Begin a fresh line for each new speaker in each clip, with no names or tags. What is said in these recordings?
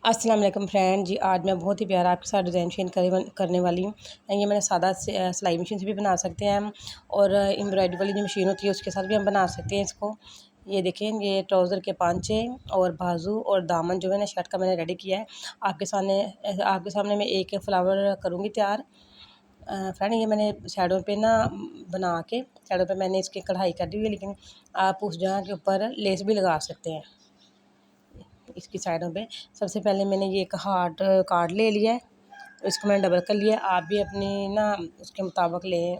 अस्सलाम वालेकुम फ्रेंड जी। आज मैं बहुत ही प्यारा आपके साथ डिज़ाइन शेयर करने वाली हूँ। ये मैंने सादा सिलाई मशीन से भी बना सकते हैं हम, और एम्ब्रॉयडरी वाली जो मशीन होती है उसके साथ भी हम बना सकते हैं इसको। ये देखें, ये ट्राउज़र के पांचे और बाजू और दामन जो है ना शर्ट का मैंने रेडी किया है। आपके सामने मैं एक फ्लावर करूँगी तैयार। फ्रेंड, ये मैंने साइडों पे ना बना के साइडों पे मैंने इसकी कढ़ाई कर दी हुई है, लेकिन आप उस जगह के ऊपर लेस भी लगा सकते हैं इसकी साइडों पे। सबसे पहले मैंने ये एक हार्ट कार्ड ले लिया है, इसको मैंने डबल कर लिया। आप भी अपनी ना उसके मुताबिक लें,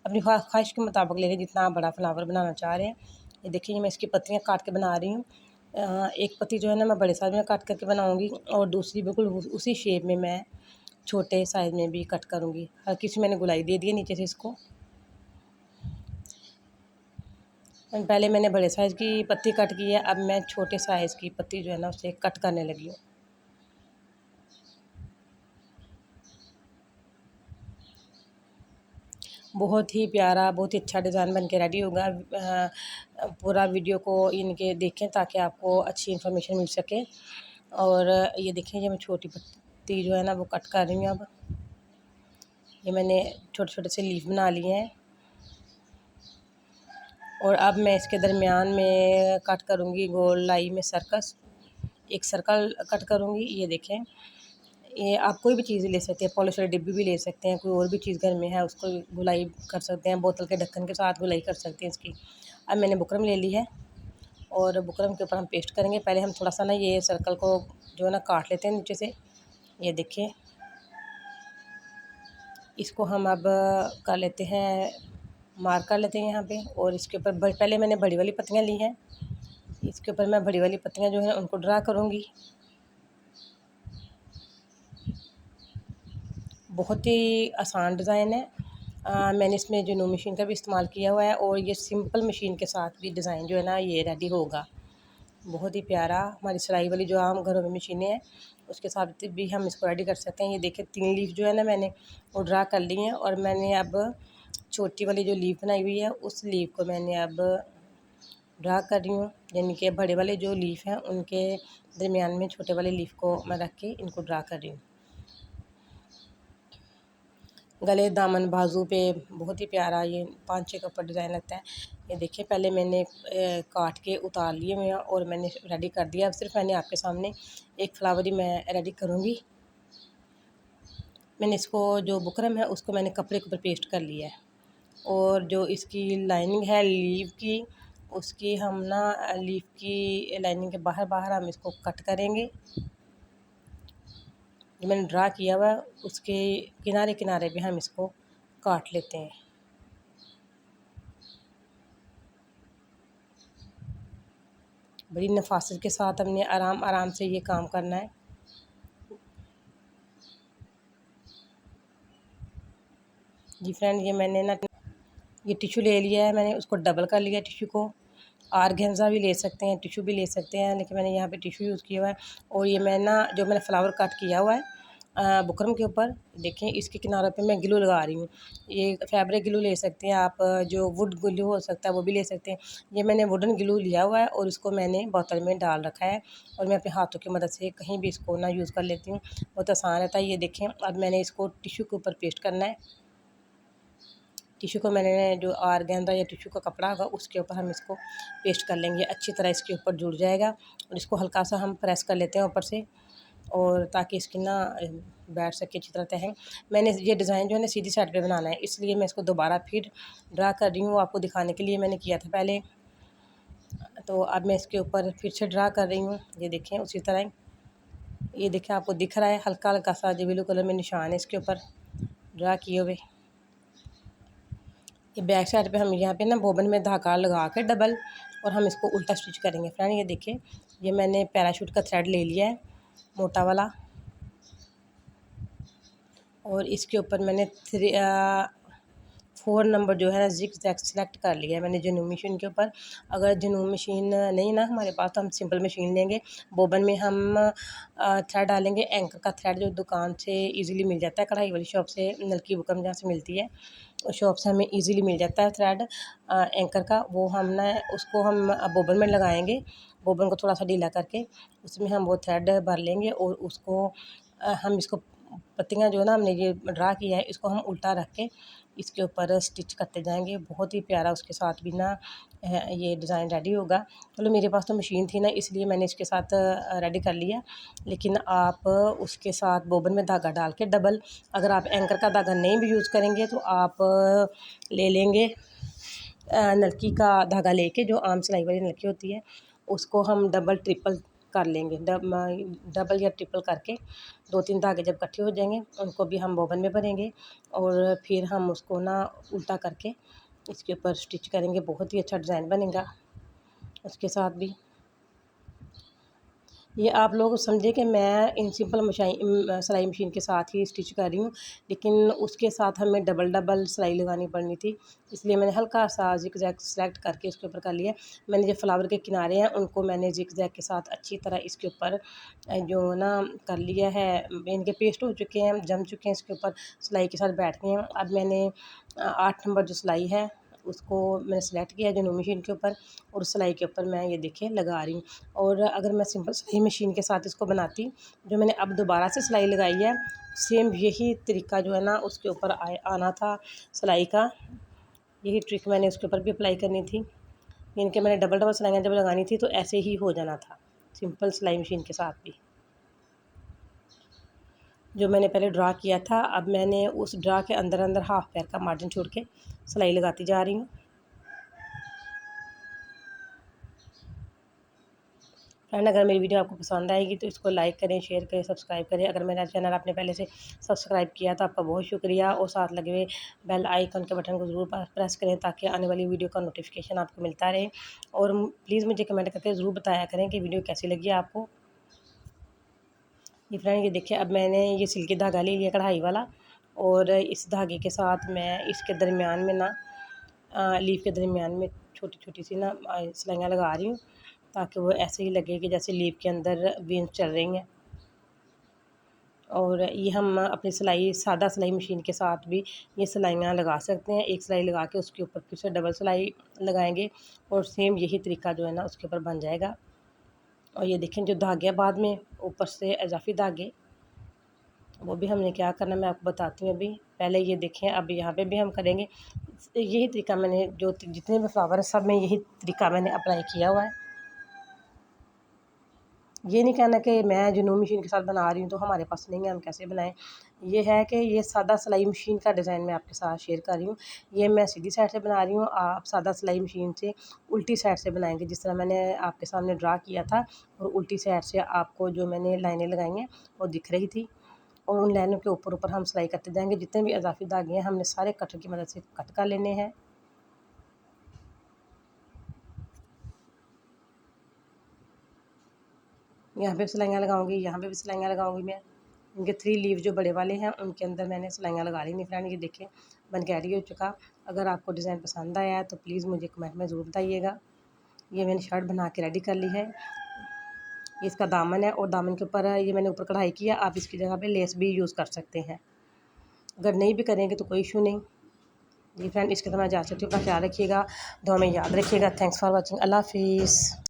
अपनी ख्वाहिश के मुताबिक ले लें जितना आप बड़ा फ्लावर बनाना चाह रहे हैं। ये देखिए, ये मैं इसकी पत्तियाँ काट के बना रही हूँ। एक पत्ती जो है ना मैं बड़े साइज़ में कट करके बनाऊँगी, और दूसरी बिल्कुल उसी शेप में मैं छोटे साइज़ में भी कट करूँगी। हल्की सी मैंने गुलाई दे दी है नीचे से इसको। पहले मैंने बड़े साइज़ की पत्ती कट की है, अब मैं छोटे साइज़ की पत्ती जो है ना उसे कट करने लगी हूँ। बहुत ही प्यारा, बहुत ही अच्छा डिज़ाइन बन के रेडी होगा। पूरा वीडियो को इनके देखें ताकि आपको अच्छी इन्फॉर्मेशन मिल सके। और ये देखें, ये मैं छोटी पत्ती जो है ना वो कट कर रही हूँ अब। ये मैंने छोटे छोटे से लीफ बना लिए हैं, और अब मैं इसके दरमियान में कट करूँगी गोल लाई में सर्कस, एक सर्कल कट करूँगी। ये देखें, ये आप कोई भी चीज़ ले सकते हैं, पॉलिश वाली डिब्बी भी ले सकते हैं, कोई और भी चीज़ घर में है उसको गुलाई कर सकते हैं, बोतल के ढक्कन के साथ गुलाई कर सकते हैं इसकी। अब मैंने बुकरम ले ली है, और बुकरम के ऊपर हम पेस्ट करेंगे। पहले हम थोड़ा सा ना ये सर्कल को जो है ना काट लेते हैं नीचे से। ये देखिए, इसको हम अब कर लेते हैं, मार्क कर लेते हैं यहाँ पे। और इसके ऊपर पहले मैंने बड़ी वाली पत्तियाँ ली हैं, इसके ऊपर मैं बड़ी वाली पत्तियाँ जो है उनको ड्रा करूँगी। बहुत ही आसान डिज़ाइन है। मैंने इसमें जो नो मशीन का भी इस्तेमाल किया हुआ है, और ये सिंपल मशीन के साथ भी डिज़ाइन जो है ना ये रेडी होगा। बहुत ही प्यारा, हमारी सिलाई वाली जो आम घरों में मशीनें हैं उसके साथ भी हम इसको रेडी कर सकते हैं। ये देखिए, 3 लीफ जो है ना मैंने वो ड्रा कर ली हैं, और मैंने अब छोटी वाली जो लीफ बनाई हुई है उस लीफ को मैंने अब ड्रा कर रही हूँ। यानी कि बड़े वाले जो लीफ हैं उनके दरमियान में छोटे वाले लीफ को मैं रख के इनको ड्रा कर रही हूँ। गले, दामन, बाजू पे बहुत ही प्यारा ये पांचे के ऊपर डिज़ाइन लगता है। ये देखिए, पहले मैंने काट के उतार लिए मैं, और मैंने रेडी कर दिया। अब सिर्फ मैंने आपके सामने एक फ्लावर ही मैं रेडी करूँगी। मैंने इसको जो बुकरम है उसको मैंने कपड़े के ऊपर पेस्ट कर लिया है, और जो इसकी लाइनिंग है लीफ की, उसकी हम ना लीफ की लाइनिंग के बाहर बाहर हम इसको कट करेंगे। जो मैंने ड्रा किया हुआ है उसके किनारे किनारे भी हम इसको काट लेते हैं। बड़ी नफासत के साथ हमने आराम आराम से ये काम करना है। जी फ्रेंड, ये मैंने ना ये टिश्यू ले लिया है, मैंने उसको डबल कर लिया टिश्यू को। आर्गेन्जा भी ले सकते हैं, टिश्यू भी ले सकते हैं, लेकिन मैंने यहाँ पे टिश्यू यूज़ किया हुआ है। और ये मैं ना जो मैंने फ्लावर कट किया हुआ है बुकरम के ऊपर, देखें इसके किनारों पे मैं ग्लू लगा रही हूँ। ये फैब्रिक ग्लू ले सकते हैं आप, जो वुड ग्लू हो सकता है वो भी ले सकते हैं। ये मैंने वुडन ग्लू लिया हुआ है, और इसको मैंने बोतल में डाल रखा है, और मैं अपने हाथों की मदद से कहीं भी इसको ना यूज़ कर लेती हूँ, बहुत आसान रहता है। ये देखें, अब मैंने इसको टिश्यू के ऊपर पेस्ट करना है। टिश्यू को मैंने जो आर्गेन्जा या टिश्यू का कपड़ा होगा उसके ऊपर हम इसको पेस्ट कर लेंगे, अच्छी तरह इसके ऊपर जुड़ जाएगा। और इसको हल्का सा हम प्रेस कर लेते हैं ऊपर से, और ताकि इसकी ना बैठ सके अच्छी तरह तह। मैंने ये डिज़ाइन जो है ना सीधी साइड पे बनाना है, इसलिए मैं इसको दोबारा फिर ड्रा कर रही हूँ, आपको दिखाने के लिए मैंने किया था पहले। तो अब मैं इसके ऊपर फिर से ड्रा कर रही हूँ। ये देखें, उसी तरह ये देखें, आपको दिख रहा है हल्का हल्का सा जो ब्लू कलर में निशान है इसके ऊपर ड्रा किए हुए। ये बैक साइड पे हम यहाँ पे ना बोबन में धागा लगा के डबल, और हम इसको उल्टा स्टिच करेंगे। फ्रेंड, ये देखिए, ये मैंने पैराशूट का थ्रेड ले लिया है मोटा वाला, और इसके ऊपर मैंने 4 नंबर जो है ना जिग जैग सेलेक्ट कर लिया है मैंने जनून मशीन के ऊपर। अगर जनून मशीन नहीं ना हमारे पास तो हम सिंपल मशीन लेंगे। बोबन में हम थ्रेड डालेंगे। एंकर का थ्रेड जो दुकान से इजीली मिल जाता है, कढ़ाई वाली शॉप से, नलकी बुकरम जहाँ से मिलती है उस शॉप से हमें इजीली मिल जाता है थ्रेड एंकर का। वो हम ना उसको हम बोबन में लगाएंगे। बोबन को थोड़ा सा ढीला करके उसमें हम वो थ्रेड भर लेंगे और उसको हम इसको पत्तियाँ जो है ना हमने ये ड्रा किया है इसको हम उल्टा रख के इसके ऊपर स्टिच करते जाएंगे। बहुत ही प्यारा उसके साथ भी ना ये डिज़ाइन रेडी होगा। चलो मेरे पास तो मशीन थी ना इसलिए मैंने इसके साथ रेडी कर लिया, लेकिन आप उसके साथ बोबन में धागा डाल के डबल, अगर आप एंकर का धागा नहीं भी यूज़ करेंगे तो आप ले लेंगे नलकी का धागा लेके, जो आम सिलाई वाली नलकी होती है उसको हम डबल ट्रिपल कर लेंगे। डबल या ट्रिपल करके 2-3 धागे जब इकट्ठे हो जाएंगे उनको भी हम बोबन में भरेंगे और फिर हम उसको ना उल्टा करके इसके ऊपर स्टिच करेंगे। बहुत ही अच्छा डिज़ाइन बनेगा उसके साथ भी। ये आप लोग समझे कि मैं इन सिंपल सिलाई मशीन के साथ ही स्टिच कर रही हूँ, लेकिन उसके साथ हमें डबल सिलाई लगानी पड़नी थी, इसलिए मैंने हल्का सा जिग जैग सेलेक्ट करके उसके ऊपर कर लिया। मैंने जो फ्लावर के किनारे हैं उनको मैंने जिग जैग के साथ अच्छी तरह इसके ऊपर जो ना कर लिया है। इनके पेस्ट हो चुके हैं, जम चुके हैं, इसके ऊपर सिलाई के साथ बैठ गए हैं। अब मैंने 8 नंबर जो सिलाई है उसको मैंने सेलेक्ट किया जनून मशीन के ऊपर और सिलाई के ऊपर मैं ये देखिए लगा रही हूँ। और अगर मैं सिंपल सिलाई मशीन के साथ इसको बनाती, जो मैंने अब दोबारा से सिलाई लगाई है, सेम यही तरीका जो है ना उसके ऊपर आना था सिलाई का, यही ट्रिक मैंने उसके ऊपर भी अप्लाई करनी थी। इनके मैंने डबल सिलाइयाँ जब लगानी थी तो ऐसे ही हो जाना था सिंपल सिलाई मशीन के साथ भी। जो मैंने पहले ड्रा किया था, अब मैंने उस ड्रा के अंदर अंदर हाफ पैर का मार्जिन छोड़ के सिलाई लगाती जा रही हूँ। फ्रेंड, अगर मेरी वीडियो आपको पसंद आएगी तो इसको लाइक करें, शेयर करें, सब्सक्राइब करें। अगर मेरा चैनल आपने पहले से सब्सक्राइब किया तो आपका बहुत शुक्रिया, और साथ लगे हुए बेल आइकन के बटन को ज़रूर प्रेस करें ताकि आने वाली वीडियो का नोटिफिकेशन आपको मिलता रहे। और प्लीज़ मुझे कमेंट करके ज़रूर बताया करें कि वीडियो कैसी लगी आपको। ये फ्रेंड, ये देखिए अब मैंने ये सिल्की धागा ले लिया कढ़ाई वाला, और इस धागे के साथ मैं इसके दरमियान में ना लीफ के दरमियान में छोटी छोटी सी ना सिलाइयाँ लगा रही हूँ, ताकि वो ऐसे ही लगे कि जैसे लीफ के अंदर बीन्स चल रही हैं। और ये हम अपनी सिलाई सादा सिलाई मशीन के साथ भी ये सिलाइयाँ लगा सकते हैं। एक सिलाई लगा के उसके ऊपर फिर से डबल सिलाई लगाएंगे और सेम यही तरीका जो है ना उसके ऊपर बन जाएगा। और ये देखें जो धागे बाद में ऊपर से इजाफी धागे, वो भी हमने क्या करना मैं आपको बताती हूँ। अभी पहले ये देखें, अब यहाँ पे भी हम करेंगे यही तरीका। मैंने जो जितने भी फ्लावर हैं सब में यही तरीका मैंने अप्लाई किया हुआ है। ये नहीं कहना कि मैं जनून मशीन के साथ बना रही हूँ तो हमारे पास नहीं है, हम कैसे बनाएं। ये है कि ये सादा सिलाई मशीन का डिज़ाइन मैं आपके साथ शेयर कर रही हूँ। ये मैं सीधी साइड से बना रही हूँ, आप सादा सिलाई मशीन से उल्टी साइड से बनाएंगे, जिस तरह मैंने आपके सामने ड्रा किया था। और उल्टी साइड से आपको जो मैंने लाइनें लगाई हैं वो दिख रही थी, और उन लाइनों के ऊपर ऊपर हम सिलाई करते जाएंगे। जितने भी इजाफी धागे हैं हमने सारे कटर की मदद से कट कर लेने हैं। यहाँ पे सिलाइयाँ लगाऊंगी, यहाँ पे भी सिलाइयाँ लगाऊंगी मैं। इनके 3 लीव जो बड़े वाले हैं उनके अंदर मैंने सिलाइयाँ लगा ली। नहीं फ्रेंड, ये देखें बन के रेडी हो चुका। अगर आपको डिज़ाइन पसंद आया है तो प्लीज़ मुझे कमेंट में ज़रूर बताइएगा। ये मैंने शर्ट बना के रेडी कर ली है। ये इसका दामन है, और दामन के ऊपर ये मैंने ऊपर कढ़ाई किया। आप इसकी जगह पे लेस भी यूज़ कर सकते हैं, अगर नहीं भी करेंगे तो कोई इशू नहीं। जी फ्रेंड, इसके तो मैं जा सकती हूँ। अपना ख्याल रखिएगा, दुआ में याद रखिएगा। Thanks for watching. अल्लाह हाफिज़।